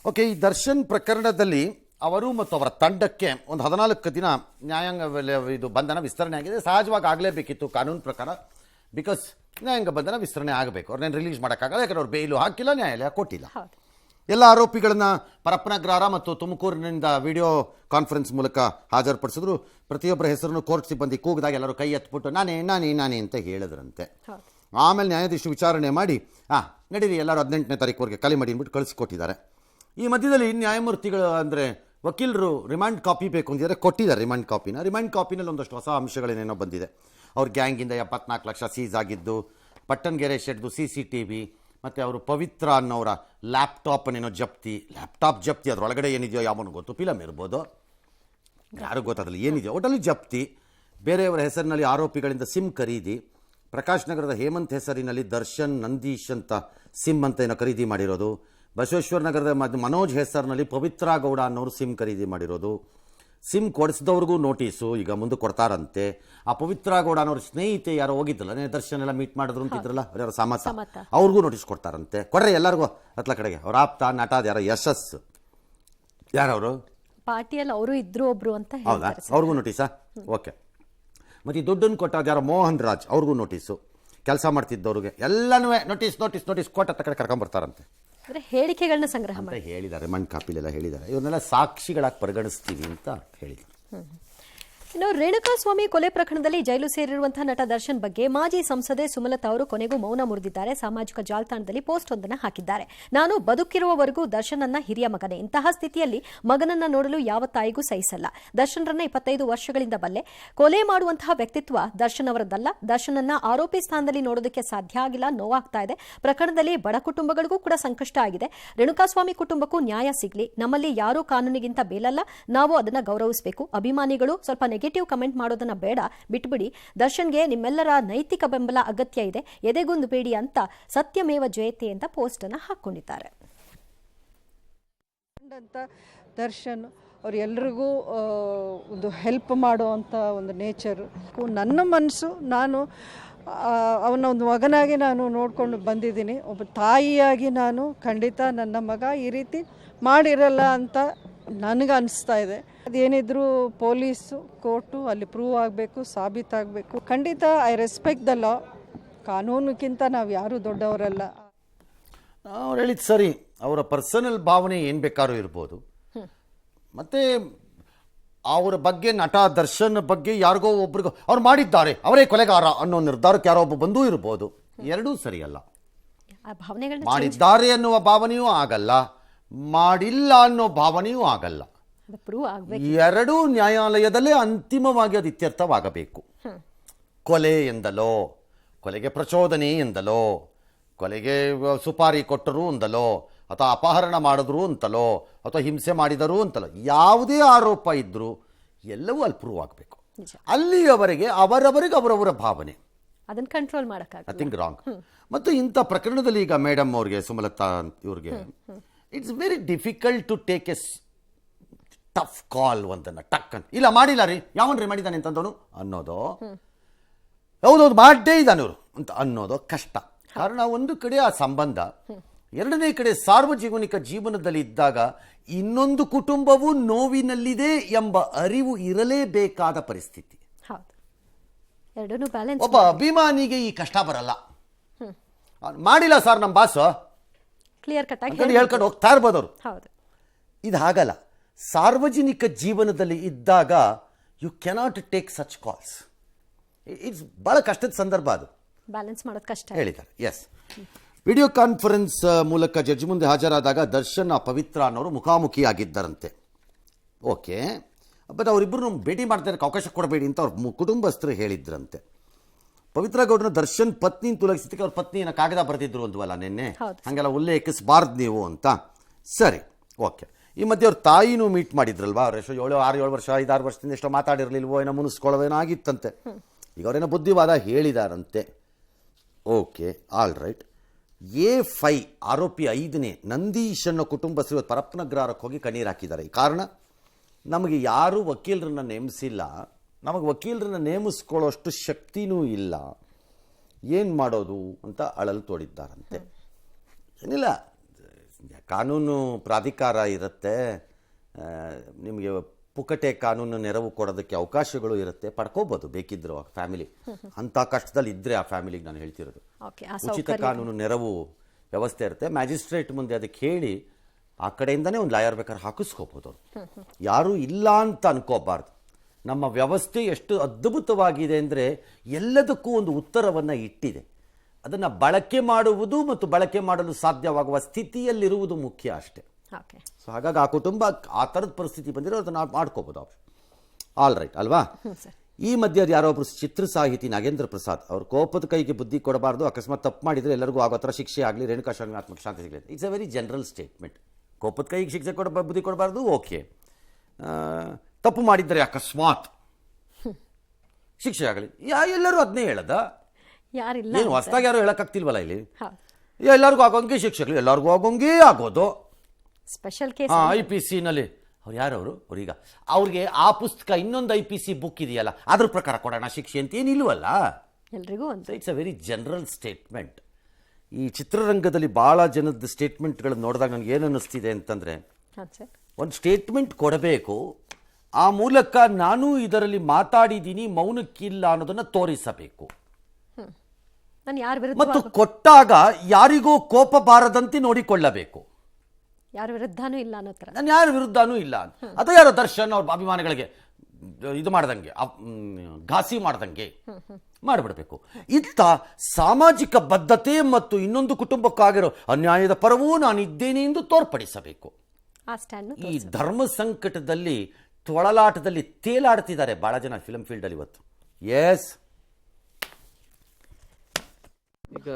Okay, ಈ ದರ್ಶನ್ ಪ್ರಕರಣದಲ್ಲಿ ಅವರು ಮತ್ತು ಅವರ ತಂಡಕ್ಕೆ ಒಂದು 14 ದಿನ ನ್ಯಾಯಾಂಗ ಇದು ಬಂಧನ ವಿಸ್ತರಣೆ ಆಗಿದೆ. ಸಹಜವಾಗಿ ಆಗಲೇಬೇಕಿತ್ತು ಕಾನೂನು ಪ್ರಕಾರ, ಬಿಕಾಸ್ ನ್ಯಾಯಾಂಗ ಬಂಧನ ವಿಸ್ತರಣೆ ಆಗಬೇಕು. ಅವ್ರನ್ನೇನು ರಿಲೀಸ್ ಮಾಡೋಕ್ಕಾಗಲ್ಲ, ಯಾಕಂದ್ರೆ ಅವ್ರು ಬೇಯ್ಲು ಹಾಕಿಲ್ಲ, ನ್ಯಾಯಾಲಯ ಕೊಟ್ಟಿಲ್ಲ. ಎಲ್ಲ ಆರೋಪಿಗಳನ್ನ ಪರಪ್ಪನಗ್ರಹಾರ ಮತ್ತು ತುಮಕೂರಿನಿಂದ ವಿಡಿಯೋ ಕಾನ್ಫರೆನ್ಸ್ ಮೂಲಕ ಹಾಜರುಪಡಿಸಿದ್ರು. ಪ್ರತಿಯೊಬ್ಬರ ಹೆಸರನ್ನು ಕೋರ್ಟ್ ಸಿಬ್ಬಂದಿ ಕೂಗಿದಾಗ ಎಲ್ಲರೂ ಕೈ ಎತ್ಬಿಟ್ಟು ನಾನೇ ನಾನೇ ನಾನೇ ಅಂತ ಹೇಳಿದ್ರಂತೆ. ಆಮೇಲೆ ನ್ಯಾಯಾಧೀಶರು ವಿಚಾರಣೆ ಮಾಡಿ ನಡೀರಿ ಎಲ್ಲರೂ 18ನೇ ತಾರೀಕುವರೆಗೆ ಖಾಲಿ ಮಾಡಿ ಅಂದ್ಬಿಟ್ಟು ಕಳಿಸ್ಕೊಟ್ಟಿದ್ದಾರೆ. ಈ ಮಧ್ಯದಲ್ಲಿ ನ್ಯಾಯಮೂರ್ತಿಗಳು ಅಂದರೆ ವಕೀಲರು ರಿಮಾಂಡ್ ಕಾಪಿ ಬೇಕು ಅಂತಿದ್ದಾರೆ, ಕೊಟ್ಟಿದ್ದಾರೆ ರಿಮಾಂಡ್ ಕಾಪಿನ. ರಿಮಾಂಡ್ ಕಾಪಿನಲ್ಲಿ ಒಂದಷ್ಟು ಹೊಸ ಅಂಶಗಳೇನೇನೋ ಬಂದಿದೆ. ಅವ್ರ ಗ್ಯಾಂಗಿಂದ 74 ಲಕ್ಷ ಸೀಸ್ ಆಗಿದ್ದು, ಪಟ್ಟಣಗೆರೆ ಶೆಡ್ದು CCTV, ಮತ್ತು ಅವರು ಪವಿತ್ರ ಅನ್ನೋರ ಲ್ಯಾಪ್ಟಾಪ್ನೇನೋ ಜಪ್ತಿ. ಲ್ಯಾಪ್ಟಾಪ್ ಜಪ್ತಿ, ಅದರೊಳಗಡೆ ಏನಿದೆಯೋ ಯಾವನು ಗೊತ್ತು, ಫಿಲಮ್ ಇರ್ಬೋದು, ಯಾರು ಗೊತ್ತಾಗಲ್ಲ ಏನಿದೆಯೋ ಒಟ್ಟಲ್ಲಿ ಜಪ್ತಿ. ಬೇರೆಯವರ ಹೆಸರಿನಲ್ಲಿ ಆರೋಪಿಗಳಿಂದ ಸಿಮ್ ಖರೀದಿ. ಪ್ರಕಾಶ್ ನಗರದ ಹೇಮಂತ್ ಹೆಸರಿನಲ್ಲಿ ದರ್ಶನ್ ನಂದೀಶ್ ಅಂತ ಸಿಮ್ ಅಂತ ಏನೋ ಖರೀದಿ ಮಾಡಿರೋದು. ಬಸವೇಶ್ವರ ನಗರದ ಮನೋಜ್ ಹೆಸರಿನಲ್ಲಿ ಪವಿತ್ರ ಗೌಡ ಅನ್ನೋರು ಸಿಮ್ ಖರೀದಿ ಮಾಡಿರೋದು. ಸಿಮ್ ಕೊಡಿಸಿದವ್ರಿಗೂ ನೋಟಿಸು ಈಗ ಮುಂದೆ ಕೊಡ್ತಾರಂತೆ. ಆ ಪವಿತ್ರ ಗೌಡ ಅನ್ನೋರು ಸ್ನೇಹಿತೆ ಯಾರೋ ಹೋಗಿದ್ದಲ್ಲ, ದರ್ಶನ್ ಎಲ್ಲ ಮೀಟ್ ಮಾಡಿದ್ರು ಅಂತಿದ್ರಲ್ಲ, ಅವ್ರ ಸಮತ, ಅವ್ರಿಗೂ ನೋಟಿಸ್ ಕೊಡ್ತಾರಂತೆ. ಕೊಡ್ರೆ ಎಲ್ಲರಿಗೂ ಹತ್ಲ ಕಡೆಗೆ. ಅವ್ರ ಆಪ್ತ ನಟ ಯಾರೋ ಯಶಸ್, ಯಾರವರು ಪಾರ್ಟಿಯಲ್ಲಿ ಅವರು ಇದ್ರು ಒಬ್ರು ಅಂತ, ಹೌದಾ, ಅವ್ರಿಗೂ ನೋಟಿಸಾ? ಓಕೆ. ಮತ್ತು ಈ ದುಡ್ಡನ್ನು ಕೊಟ್ಟಾಗ ಯಾರೋ ಮೋಹನ್ ರಾಜ್, ಅವ್ರಿಗೂ ನೋಟಿಸು. ಕೆಲಸ ಮಾಡ್ತಿದ್ದವ್ರಿಗೆ ಎಲ್ಲನೂ ನೋಟಿಸ್ ನೋಟಿಸ್ ನೋಟಿಸ್ ಕೊಟ್ಟ ಕಡೆ ಕರ್ಕೊಂಬರ್ತಾರಂತೆ. ಹೇಳಿಕೆಗಳನ್ನ ಸಂಗ್ರಹ ಮಾಡಿ ಹೇಳಿದ್ದಾರೆ, ಮಣ್ ಕಾಪಿಲೆಲ್ಲ ಹೇಳಿದ್ದಾರೆ. ಇವ್ರನ್ನೆಲ್ಲ ಸಾಕ್ಷಿಗಳಾಗಿ ಪರಿಗಣಿಸ್ತೀವಿ ಅಂತ ಹೇಳಿದ್ದಾರೆ. ಇನ್ನು ರೇಣುಕಾಸ್ವಾಮಿ ಕೊಲೆ ಪ್ರಕರಣದಲ್ಲಿ ಜೈಲು ಸೇರಿರುವಂತಹ ನಟ ದರ್ಶನ್ ಬಗ್ಗೆ ಮಾಜಿ ಸಂಸದೆ ಸುಮಲತಾ ಅವರು ಕೊನೆಗೂ ಮೌನ ಮುರಿದಿದ್ದಾರೆ. ಸಾಮಾಜಿಕ ಜಾಲತಾಣದಲ್ಲಿ ಪೋಸ್ಟ್ ಒಂದನ್ನು ಹಾಕಿದ್ದಾರೆ. ನಾನು ಬದುಕಿರುವವರೆಗೂ ದರ್ಶನ್ ಅನ್ನ ಹಿರಿಯ ಮಗನೇ. ಇಂತಹ ಸ್ಥಿತಿಯಲ್ಲಿ ಮಗನನ್ನ ನೋಡಲು ಯಾವ ತಾಯಿಗೂ ಸಹಿಸಲ್ಲ. ದರ್ಶನ್ರನ್ನ 25 ವರ್ಷಗಳಿಂದ ಬಲ್ಲೆ. ಕೊಲೆ ಮಾಡುವಂತಹ ವ್ಯಕ್ತಿತ್ವ ದರ್ಶನ್ ಅವರದ್ದಲ್ಲ. ದರ್ಶನ್ ಅನ್ನ ಆರೋಪಿ ಸ್ಥಾನದಲ್ಲಿ ನೋಡೋದಕ್ಕೆ ಸಾಧ್ಯ ಆಗಿಲ್ಲ, ನೋವಾಗ್ತಾ ಇದೆ. ಪ್ರಕರಣದಲ್ಲಿ ಬಡ ಕುಟುಂಬಗಳಿಗೂ ಕೂಡ ಸಂಕಷ್ಟ ಆಗಿದೆ. ರೇಣುಕಾಸ್ವಾಮಿ ಕುಟುಂಬಕ್ಕೂ ನ್ಯಾಯ ಸಿಗಲಿ. ನಮ್ಮಲ್ಲಿ ಯಾರೂ ಕಾನೂನಿಗಿಂತ ಬೇಲಲ್ಲ, ನಾವು ಅದನ್ನ ಗೌರವಿಸಬೇಕು. ಅಭಿಮಾನಿಗಳು ಸ್ವಲ್ಪ ನೆಗೆಟಿವ್ ಕಮೆಂಟ್ ಮಾಡೋದನ್ನ ಬೇಡ, ಬಿಟ್ಬಿಡಿ. ದರ್ಶನ್ಗೆ ನಿಮ್ಮೆಲ್ಲರ ನೈತಿಕ ಬೆಂಬಲ ಅಗತ್ಯ ಇದೆ, ಎದೆಗುಂದು ಬೇಡಿ ಅಂತ ಸತ್ಯಮೇವ ಜಯತೆ ಅಂತ ಪೋಸ್ಟ್ ಅನ್ನ ಹಾಕೊಂಡಿದ್ದಾರೆ. ದರ್ಶನ್ ಅವ್ರು ಎಲ್ರಿಗೂ ಒಂದು ಹೆಲ್ಪ್ ಮಾಡುವಂಥ ಒಂದು ನೇಚರು. ನನ್ನ ಮನಸ್ಸು, ನಾನು ಅವನ ಒಂದು ಮಗನಾಗಿ ನಾನು ನೋಡಿಕೊಂಡು ಬಂದಿದ್ದೀನಿ. ಒಬ್ಬ ತಾಯಿಯಾಗಿ ನಾನು ಖಂಡಿತ ನನ್ನ ಮಗ ಈ ರೀತಿ ಮಾಡಿರಲ್ಲ ಅಂತ ನನಗೆ ಅನಿಸ್ತಾ ಇದೆ. ಅದೇನಿದ್ರು ಪೊಲೀಸು, ಕೋರ್ಟು ಅಲ್ಲಿ ಪ್ರೂವ್ ಆಗಬೇಕು, ಸಾಬೀತಾಗಬೇಕು. ಖಂಡಿತ ಐ ರೆಸ್ಪೆಕ್ಟ್ ದ ಲಾ. ಕಾನೂನಿಗಿಂತ ನಾವು ಯಾರೂ ದೊಡ್ಡವರಲ್ಲ. ಅವ್ರು ಹೇಳಿದ್ದು ಸರಿ, ಅವರ ಪರ್ಸನಲ್ ಭಾವನೆ ಏನು ಬೇಕಾದ್ರೂ ಇರ್ಬೋದು. ಮತ್ತು ಅವರ ಬಗ್ಗೆ, ನಟ ದರ್ಶನ್ ಬಗ್ಗೆ ಯಾರಿಗೋ ಒಬ್ರಿಗೋ ಅವ್ರು ಮಾಡಿದ್ದಾರೆ, ಅವರೇ ಕೊಲೆಗಾರ ಅನ್ನೋ ನಿರ್ಧಾರಕ್ಕೆ ಯಾರೋ ಒಬ್ಬ ಬಂದೂ ಇರ್ಬೋದು. ಎರಡೂ ಸರಿಯಲ್ಲ. ಮಾಡಿದ್ದಾರೆ ಅನ್ನುವ ಭಾವನೆಯೂ ಆಗಲ್ಲ, ಮಾಡಿಲ್ಲ ಅನ್ನೋ ಭಾವನೆಯೂ ಆಗಲ್ಲ. ಎರಡೂ ನ್ಯಾಯಾಲಯದಲ್ಲೇ ಅಂತಿಮವಾಗಿ ಅದು ಇತ್ಯರ್ಥವಾಗಬೇಕು. ಕೊಲೆ ಎಂದಲೋ, ಕೊಲೆಗೆ ಪ್ರಚೋದನೆ ಎಂದಲೋ, ಕೊಲೆಗೆ ಸುಪಾರಿ ಕೊಟ್ಟರು ಎಂದಲೋ, ಅಥವಾ ಅಪಹರಣ ಮಾಡಿದ್ರು ಅಂತಲೋ, ಅಥವಾ ಹಿಂಸೆ ಮಾಡಿದರು ಅಂತಲೋ, ಯಾವುದೇ ಆರೋಪ ಇದ್ದರೂ ಎಲ್ಲವೂ ಅಲ್ಲಿ ಪ್ರೂವ್ ಆಗಬೇಕು. ಅಲ್ಲಿಯವರೆಗೆ ಅವರವರಿಗೆ ಅವರವರ ಭಾವನೆ, ಅದನ್ನು ಕಂಟ್ರೋಲ್ ಮಾಡೋಕ್ಕಾಗಲ್ಲ. Nothing wrong. ಮತ್ತು ಇಂಥ ಪ್ರಕರಣದಲ್ಲಿ ಈಗ ಮೇಡಮ್ ಅವ್ರಿಗೆ, ಸುಮಲತಾ ಇವ್ರಿಗೆ, it's very difficult to take a tough call. ಒಂದನ್ನು ಟಕ್ ಅಂತ ಇಲ್ಲ ಮಾಡಿಲ್ಲ ರೀ, ಯಾವನ್ರಿ ಮಾಡಿದ್ದಾನೆ ಅಂತಂದವನು ಅನ್ನೋದು, ಹೌದೌದು ಮಾಡೇ ಇದ್ದಾನವರು ಅಂತ ಅನ್ನೋದು ಕಷ್ಟ. ಕಾರಣ ಒಂದು ಕಡೆ ಆ ಸಂಬಂಧ, ಎರಡನೇ ಕಡೆ ಸಾರ್ವಜನಿಕ ಜೀವನದಲ್ಲಿ ಇದ್ದಾಗ ಇನ್ನೊಂದು ಕುಟುಂಬವು ನೋವಿನಲ್ಲಿದೆ ಎಂಬ ಅರಿವು ಇರಲೇಬೇಕಾದ ಪರಿಸ್ಥಿತಿ. ಒಬ್ಬ ಅಭಿಮಾನಿಗೆ ಈ ಕಷ್ಟ ಬರಲ್ಲ. ಮಾಡಿಲ್ಲ ಸರ್ ನಮ್ಮ ಬಾಸ್ ಕ್ಲಿಯರ್ ಕಟ್ ಆಗಿ ಹೇಳ್ಕೊಂಡು ಹೋಗ್ತಾ ಇರ್ಬೋದು ಅವರು. ಇದು ಹಾಗಲ್ಲ. ಸಾರ್ವಜನಿಕ ಜೀವನದಲ್ಲಿ ಇದ್ದಾಗ you cannot take such calls. It's ಬಹಳ ಕಷ್ಟದ ಸಂದರ್ಭ, ಅದು ಬ್ಯಾಲೆನ್ಸ್ ಮಾಡೋದು ಕಷ್ಟ ಹೇಳಿದ್ದಾರೆ. ಎಸ್, ವಿಡಿಯೋ ಕಾನ್ಫರೆನ್ಸ್ ಮೂಲಕ ಜಡ್ಜ್ ಮುಂದೆ ಹಾಜರಾದಾಗ ದರ್ಶನ್ ಪವಿತ್ರ ಅನ್ನೋರು ಮುಖಾಮುಖಿ ಆಗಿದ್ದಾರಂತೆ. ಓಕೆ, ಬಟ್ ಅವರಿಬ್ಬರು ಭೇಟಿ ಮಾಡ್ತಾರೆ, ಅವಕಾಶ ಕೊಡಬೇಡಿ ಅಂತ ಅವ್ರ ಕುಟುಂಬಸ್ಥರು ಹೇಳಿದ್ರಂತೆ. ಪವಿತ್ರ ಗೌಡನ ದರ್ಶನ್ ಪತ್ನಿ ತುಲಗಿಸಿದ್ದಕ್ಕೆ ಅವ್ರ ಪತ್ನಿನ ಕಾಗದ ಬರೆದಿದ್ರು ಅಂದ್ವಲ್ಲ ನಿನ್ನೆ, ಹಾಗೆಲ್ಲ ಉಲ್ಲೇಖಿಸಬಾರ್ದು ನೀವು ಅಂತ. ಸರಿ, ಓಕೆ. ಈ ಮಧ್ಯೆ ಅವ್ರ ತಾಯಿನೂ ಮೀಟ್ ಮಾಡಿದ್ರಲ್ವಾ, ಅವ್ರ ಎಷ್ಟು 7 ವರ್ಷ 5-6 ವರ್ಷದಿಂದ ಎಷ್ಟೋ ಮಾತಾಡಿರ್ಲಿಲ್ವೋ, ಏನೋ ಮುನಿಸ್ಕೊಳ್ಳೋವೇನೋ ಆಗಿತ್ತಂತೆ. ಈಗ ಅವರೇನೋ ಬುದ್ಧಿವಾದ ಹೇಳಿದಾರಂತೆ. Okay, all right. A5 ಆರೋಪಿ 5ನೇ ನಂದೀಶ್ ಅನ್ನೋ ಕುಟುಂಬಸ್ಥರು ಇವತ್ತು ಪರಪ್ಪನಗ್ರಹಾರಕ್ಕೆ ಹೋಗಿ ಕಣ್ಣೀರು ಹಾಕಿದ್ದಾರೆ. ಕಾರಣ, ನಮಗೆ ಯಾರೂ ವಕೀಲರನ್ನ ನೇಮಿಸಿಲ್ಲ, ನಮಗೆ ವಕೀಲರನ್ನ ನೇಮಿಸ್ಕೊಳ್ಳೋಷ್ಟು ಶಕ್ತಿನೂ ಇಲ್ಲ, ಏನು ಮಾಡೋದು ಅಂತ ಅಳಲು ತೋಡಿದ್ದಾರಂತೆ. ಏನಿಲ್ಲ, ಕಾನೂನು ಪ್ರಾಧಿಕಾರ ಇರುತ್ತೆ, ನಿಮಗೆ ಪುಕಟೆ ಕಾನೂನು ನೆರವು ಕೊಡೋದಕ್ಕೆ ಅವಕಾಶಗಳು ಇರುತ್ತೆ, ಪಡ್ಕೋಬೋದು ಬೇಕಿದ್ರು ಆ ಫ್ಯಾಮಿಲಿ. ಅಂಥ ಕಷ್ಟದಲ್ಲಿ ಇದ್ದರೆ ಆ ಫ್ಯಾಮಿಲಿಗೆ ನಾನು ಹೇಳ್ತಿರೋದು ಓಕೆ, ಉಚಿತ ಕಾನೂನು ನೆರವು ವ್ಯವಸ್ಥೆ ಇರುತ್ತೆ. ಮ್ಯಾಜಿಸ್ಟ್ರೇಟ್ ಮುಂದೆ ಅದಕ್ಕೆ ಹೇಳಿ ಆ ಕಡೆಯಿಂದನೇ ಒಂದು ಲಾಯರ್ ಬೇಕಾದ್ರೆ ಹಾಕಿಸ್ಕೋಬೋದು ಅವರು. ಯಾರೂ ಇಲ್ಲ ಅಂತ ಅನ್ಕೋಬಾರ್ದು. ನಮ್ಮ ವ್ಯವಸ್ಥೆ ಎಷ್ಟು ಅದ್ಭುತವಾಗಿದೆ ಅಂದರೆ ಎಲ್ಲದಕ್ಕೂ ಒಂದು ಉತ್ತರವನ್ನು ಇಟ್ಟಿದೆ. ಅದನ್ನು ಬಳಕೆ ಮಾಡುವುದು ಮತ್ತು ಬಳಕೆ ಮಾಡಲು ಸಾಧ್ಯವಾಗುವ ಸ್ಥಿತಿಯಲ್ಲಿರುವುದು ಮುಖ್ಯ ಅಷ್ಟೇ. ಓಕೆ, ಸೊ ಹಾಗಾಗಿ ಆ ಕುಟುಂಬ ಆ ಥರದ ಪರಿಸ್ಥಿತಿ ಬಂದಿರೋ ಅದನ್ನು ಮಾಡ್ಕೋಬೋದು ಆಪ್ಷನ್. ಆಲ್ ರೈಟ್ ಅಲ್ವಾ? ಈ ಮಧ್ಯೆ ಯಾರೋ ಒಬ್ಬರು ಚಿತ್ರ ಸಾಹಿತಿ ನಾಗೇಂದ್ರ ಪ್ರಸಾದ್ ಅವರು ಕೋಪದ ಕೈಗೆ ಬುದ್ಧಿ ಕೊಡಬಾರ್ದು, ಅಕಸ್ಮಾತ್ ತಪ್ಪು ಮಾಡಿದರೆ ಎಲ್ಲರಿಗೂ ಆಗೋ ಥರ ಶಿಕ್ಷೆ ಆಗಲಿ, ರೇಣುಕಾಸ್ವಾಮಿ ಆತ್ಮಕ್ಕೆ ಶಾಂತಿ ಸಿಗಲಿ. It's A very general statement. ಕೋಪದ ಕೈಗೆ ಶಿಕ್ಷೆ ಬುದ್ಧಿ ಕೊಡಬಾರ್ದು, ಓಕೆ. ತಪ್ಪು ಮಾಡಿದರೆ ಅಕಸ್ಮಾತ್ ಶಿಕ್ಷೆ ಆಗಲಿ, ಎಲ್ಲರೂ ಅದನ್ನೇ ಹೇಳದ, ಯಾರಿಲ್ಲ ಏನು ಹೊಸದಾಗಿ ಯಾರು ಹೇಳೋಕ್ಕಾಗ್ತಿಲ್ವಲ್ಲ ಇಲ್ಲಿ. ಹೌದು, ಎಲ್ಲರಿಗೂ ಆಗೋಂಗೆ ಶಿಕ್ಷೆಗಳು ಎಲ್ಲರಿಗೂ ಆಗೋಂಗೇ ಆಗೋದು. ಸ್ಪೆಷಲ್ ಕೇಸ್ IPC ನಲ್ಲಿ ಅವ್ರು ಯಾರವರು ಅವ್ರೀಗ ಅವ್ರಿಗೆ ಆ ಪುಸ್ತಕ ಇನ್ನೊಂದು IPC ಬುಕ್ ಇದೆಯಲ್ಲ ಅದ್ರ ಪ್ರಕಾರ ಕೊಡೋಣ ಶಿಕ್ಷೆ ಅಂತ ಏನಿಲ್ವಲ್ಲ. ಎಲ್ರಿಗೂ ಒಂದು it's a very general statement. ಈ ಚಿತ್ರರಂಗದಲ್ಲಿ ಭಾಳ ಜನದ ಸ್ಟೇಟ್ಮೆಂಟ್ಗಳು ನೋಡಿದಾಗ ನನಗೆ ಏನು ಅನ್ನಿಸ್ತಿದೆ ಅಂತಂದರೆ, ಹಾಂ ಸರ್, ಒಂದು ಸ್ಟೇಟ್ಮೆಂಟ್ ಕೊಡಬೇಕು, ಆ ಮೂಲಕ ನಾನು ಇದರಲ್ಲಿ ಮಾತಾಡಿದ್ದೀನಿ ಮೌನಕ್ಕಿಲ್ಲ ಅನ್ನೋದನ್ನು ತೋರಿಸಬೇಕು. ನಾನು ಯಾರ ಮತ್ತು ವಿರುದ್ಧ ಕೊಟ್ಟಾಗ ಯಾರಿಗೂ ಕೋಪ ಬಾರದಂತೆ ನೋಡಿಕೊಳ್ಳಬೇಕು. ಯಾರ ವಿರುದ್ಧನೂ ಇಲ್ಲ ಅನ್ನೋ ಥರ. ನಾನು ಯಾರ ವಿರುದ್ಧನೂ ಇಲ್ಲ ಅಥವಾ ಯಾರೋ ದರ್ಶನ್ ಅವ್ರ ಅಭಿಮಾನಿಗಳಿಗೆ ಇದು ಮಾಡ್ದಂಗೆ ಘಾಸಿ ಮಾಡ್ದಂಗೆ ಮಾಡಿಬಿಡಬೇಕು. ಇತ್ತ ಸಾಮಾಜಿಕ ಬದ್ಧತೆ ಮತ್ತು ಇನ್ನೊಂದು ಕುಟುಂಬಕ್ಕಾಗಿರೋ ಅನ್ಯಾಯದ ಪರವೂ ನಾನಿದ್ದೇನೆ ಎಂದು ತೋರ್ಪಡಿಸಬೇಕು. ಆ ಸ್ಟ್ಯಾಂಡ್ ಈ ಧರ್ಮ ಸಂಕಟದಲ್ಲಿ ತೊಳಲಾಟದಲ್ಲಿ ತೇಲಾಡ್ತಿದ್ದಾರೆ ಭಾಳ ಜನ ಫಿಲ್ಮ್ ಫೀಲ್ಡಲ್ಲಿ ಇವತ್ತು. ಎಸ್, ಈಗ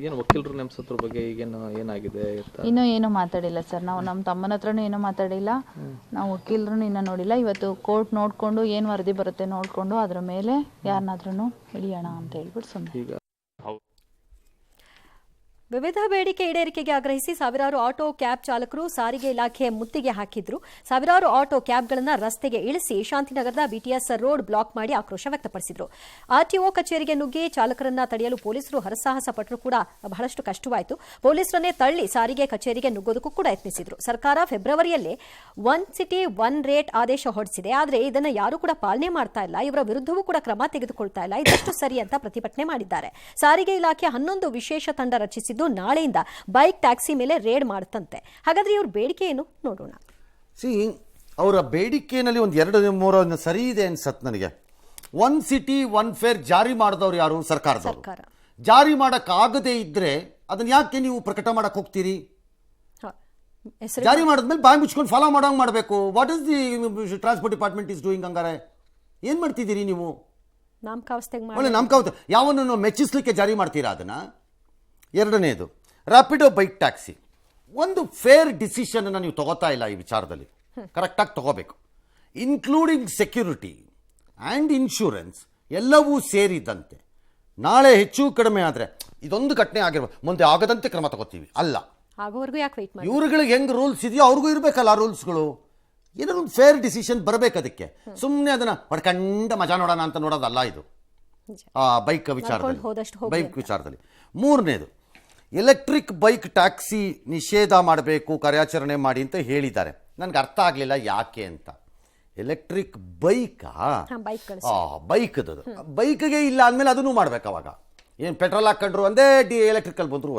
ಏನು ವಕೀಲರು ನೇಮಿಸೋದ್ರ ಬಗ್ಗೆ ಈಗೇನು ಏನಾಗಿದೆ? ಇನ್ನೂ ಏನು ಮಾತಾಡಿಲ್ಲ ಸರ್. ನಾವು ನಮ್ಮ ತಮ್ಮನ ಹತ್ರನೂ ಏನೂ ಮಾತಾಡಿಲ್ಲ, ನಾವು ವಕೀಲರು ಇನ್ನೂ ನೋಡಿಲ್ಲ. ಇವತ್ತು ಕೋರ್ಟ್ ನೋಡಿಕೊಂಡು ಏನು ವರದಿ ಬರುತ್ತೆ ನೋಡಿಕೊಂಡು ಅದ್ರ ಮೇಲೆ ಯಾರನ್ನಾದ್ರೂ ಹಿಡಿಯೋಣ ಅಂತ ಹೇಳ್ಬಿಟ್ಟು ಸುಮ್ಮನೆ. ಈಗ ವಿವಿಧ ಬೇಡಿಕೆ ಈಡೇರಿಕೆಗೆ ಆಗ್ರಹಿಸಿ ಸಾವಿರಾರು ಆಟೋ ಕ್ಯಾಬ್ ಚಾಲಕರು ಸಾರಿಗೆ ಇಲಾಖೆ ಮುತ್ತಿಗೆ ಹಾಕಿದ್ರು. ಸಾವಿರಾರು ಆಟೋ ಕ್ಯಾಬ್ಗಳನ್ನು ರಸ್ತೆಗೆ ಇಳಿಸಿ ಶಾಂತಿನಗರದ BTS ರೋಡ್ ಬ್ಲಾಕ್ ಮಾಡಿ ಆಕ್ರೋಶ ವ್ಯಕ್ತಪಡಿಸಿದ್ರು. RTO ಕಚೇರಿಗೆ ನುಗ್ಗಿ ಚಾಲಕರನ್ನ ತಡೆಯಲು ಪೊಲೀಸರು ಹರಸಾಹಸ ಪಟ್ಟರು ಕೂಡ ಬಹಳಷ್ಟು ಕಷ್ಟವಾಯಿತು. ಪೊಲೀಸರನ್ನೇ ತಳ್ಳಿ ಸಾರಿಗೆ ಕಚೇರಿಗೆ ನುಗ್ಗೋದಕ್ಕೂ ಕೂಡ ಯತ್ನಿಸಿದ್ರು. ಸರ್ಕಾರ ಫೆಬ್ರವರಿಯಲ್ಲೇ 1 ಸಿಟಿ 1 ರೇಟ್ ಆದೇಶ ಹೊರಡಿಸಿದೆ. ಆದರೆ ಇದನ್ನು ಯಾರೂ ಕೂಡ ಪಾಲನೆ ಮಾಡ್ತಾ ಇಲ್ಲ. ಇವರ ವಿರುದ್ಧವೂ ಕೂಡ ಕ್ರಮ ತೆಗೆದುಕೊಳ್ತಾ ಇಲ್ಲ. ಇದಷ್ಟು ಸರಿ ಅಂತ ಪ್ರತಿಭಟನೆ ಮಾಡಿದ್ದಾರೆ. ಸಾರಿಗೆ ಇಲಾಖೆ 11 ವಿಶೇಷ ತಂಡ ರಚಿಸಿದ್ದು ನಾಳೆಯಿಂದ ಬೈಕ್ ಟ್ಯಾಕ್ಸಿ ಮೇಲೆ ರೇಡ್ ಮಾಡುತ್ತಂತೆ. ಹಾಗಾದ್ರೆ ಇವ್ರ ಬೇಡಿಕೆ ಏನು ನೋಡೋಣ. ಅವರ ಬೇಡಿಕೆಯಲ್ಲಿ ಒಂದು 2-3 ಸರಿ ಇದೆ ಅನ್ಸತ್ ನನಗೆ. 1 ಸಿಟಿ 1 ಫೇರ್ ಜಾರಿ ಮಾಡಿದವ್ರು ಯಾರು? ಸರ್ಕಾರದವರು. ಜಾರಿ ಮಾಡಕ್ಕಾಗದೇ ಇದ್ರೆ ಅದನ್ನ ಯಾಕೆ ನೀವು ಪ್ರಕಟ ಮಾಡಕ್ ಹೋಗ್ತೀರಿ? ಜಾರಿ ಮಾಡಿದ್ಮೇಲೆ ಬಾಯಿ ಮುಚ್ಕೊಂಡು ಫಾಲೋ ಮಾಡೋಂಗ್ ಮಾಡಬೇಕು. What is the transport department is doing? ಹಂಗಾರೆ ಏನ್ ಮಾಡ್ತಿದ್ದೀರಿ ನೀವು? ಒಳ್ಳೆ ನಾಮಕಾವಸ್ಥೆ ಯಾವನನ್ನು ಮೆಚ್ಚಿಸ್ಲಿಕ್ಕೆ ಜಾರಿ ಮಾಡ್ತೀರಾ ಅದನ್ನ? ಎರಡನೇದು ರ್ಯಾಪಿಡೋ ಬೈಕ್ ಟ್ಯಾಕ್ಸಿ. ಒಂದು ಫೇರ್ ಡಿಸಿಷನ್ ನೀವು ತಗೋತಾ ಇಲ್ಲ ಈ ವಿಚಾರದಲ್ಲಿ. ಕರೆಕ್ಟಾಗಿ ತಗೋಬೇಕು. ಇನ್ಕ್ಲೂಡಿಂಗ್ ಸೆಕ್ಯೂರಿಟಿ ಆ್ಯಂಡ್ ಇನ್ಶೂರೆನ್ಸ್ ಎಲ್ಲವೂ ಸೇರಿದಂತೆ. ನಾಳೆ ಹೆಚ್ಚು ಕಡಿಮೆ ಆದರೆ ಇದೊಂದು ಘಟನೆ ಆಗಿರ್ಬೋದು, ಮುಂದೆ ಆಗದಂತೆ ಕ್ರಮ ತಗೋತೀವಿ ಅಲ್ಲ. ಆಗೋವರೆಗೂ ಯಾಕೆ ವೆಯ್ಟ್ ಮಾಡಿ? ಇವ್ರುಗಳಿಗೆ ಹೆಂಗೆ ರೂಲ್ಸ್ ಇದೆಯೋ ಅವ್ರಿಗೂ ಇರಬೇಕಲ್ಲ ಆ ರೂಲ್ಸ್ಗಳು. ಏನಾದ್ರು ಒಂದು ಫೇರ್ ಡಿಸಿಷನ್ ಬರಬೇಕು ಅದಕ್ಕೆ. ಸುಮ್ಮನೆ ಅದನ್ನು ಹೊಡ್ಕಂಡ ಮಜಾ ನೋಡೋಣ ಅಂತ ನೋಡೋದಲ್ಲ ಇದು ಬೈಕ್ ವಿಚಾರದಲ್ಲಿ. ಮೂರನೇದು ಎಲೆಕ್ಟ್ರಿಕ್ ಬೈಕ್ ಟ್ಯಾಕ್ಸಿ ನಿಷೇಧ ಮಾಡಬೇಕು, ಕಾರ್ಯಾಚರಣೆ ಮಾಡಿ ಅಂತ ಹೇಳಿದ್ದಾರೆ. ನನಗೆ ಅರ್ಥ ಆಗಲಿಲ್ಲ ಯಾಕೆ ಅಂತ. ಎಲೆಕ್ಟ್ರಿಕ್ ಬೈಕಾ? ಬೈಕ್ದು ಬೈಕ್ಗೆ ಇಲ್ಲ ಅಂದಮೇಲೆ ಅದನ್ನು ಮಾಡ್ಬೇಕು. ಅವಾಗ ಏನು ಪೆಟ್ರೋಲ್ ಹಾಕೊಂಡ್ರು ಒಂದೇ, ಎಲೆಕ್ಟ್ರಿಕಲ್ ಬಂದ್ರು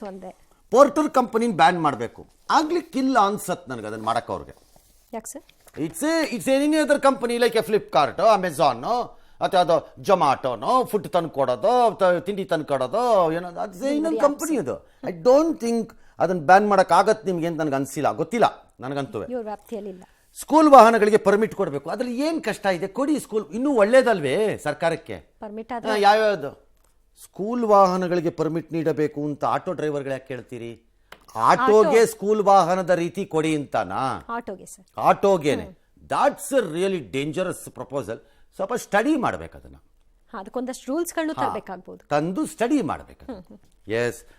ಒಂದೇ. ಪೋರ್ಟರ್ ಕಂಪನಿನ ಬ್ಯಾನ್ ಮಾಡಬೇಕು. ಆಗ್ಲಿಕ್ಕಿಲ್ಲ ಅನ್ಸತ್ ನನಗೆ ಅದನ್ನು ಮಾಡಕ್ಕೆ ಅವ್ರಿಗೆ. It's any other company like A Flipkart, Amazon ಅಥವಾ ಅದು ಜೊಮ್ಯಾಟೋನೋ ಫುಡ್ ತಂದು ಕೊಡೋದು, ತಿಂಡಿ ತಂದು ಕೊಡೋದು, ಏನೋ ಅದು ಇನ್ನೊಂದು ಕಂಪನಿ ಅದು. ಐ ಡೋಂಟ್ ಥಿಂಕ್ ಅದನ್ನು ಬ್ಯಾನ್ ಮಾಡೋಕ್ಕಾಗತ್ತೆ ನಿಮ್ಗೆ ಅಂತ ನನಗೆ ಅನಿಸಿಲ್ಲ, ಗೊತ್ತಿಲ್ಲ ನನಗಂತೂ. ಸ್ಕೂಲ್ ವಾಹನಗಳಿಗೆ ಪರ್ಮಿಟ್ ಕೊಡಬೇಕು. ಅದ್ರಲ್ಲಿ ಏನು ಕಷ್ಟ ಇದೆ? ಕೊಡಿ. ಸ್ಕೂಲ್ ಇನ್ನೂ ಒಳ್ಳೇದಲ್ವೇ ಸರ್ಕಾರಕ್ಕೆ? ಯಾವ್ಯಾವುದು ಸ್ಕೂಲ್ ವಾಹನಗಳಿಗೆ ಪರ್ಮಿಟ್ ನೀಡಬೇಕು ಅಂತ ಆಟೋ ಡ್ರೈವರ್ಗಳು ಯಾಕೆ ಕೇಳ್ತೀರಿ? ಆಟೋಗೆ ಸ್ಕೂಲ್ ವಾಹನದ ರೀತಿ ಕೊಡಿ ಅಂತಾನಾ? ಆಟೋಗೇನೆ. That's a really dangerous proposal. ಸ್ವಲ್ಪ ಸ್ಟಡಿ ಮಾಡ್ಬೇಕು ಅದನ್ನ. ಅದಕ್ಕೊಂದಷ್ಟು ರೂಲ್ಸ್ಗಳನ್ನು ತರಬೇಕಾಗಬಹುದು. ತಂದು ಸ್ಟಡಿ ಮಾಡ್ಬೇಕು. ಎಸ್,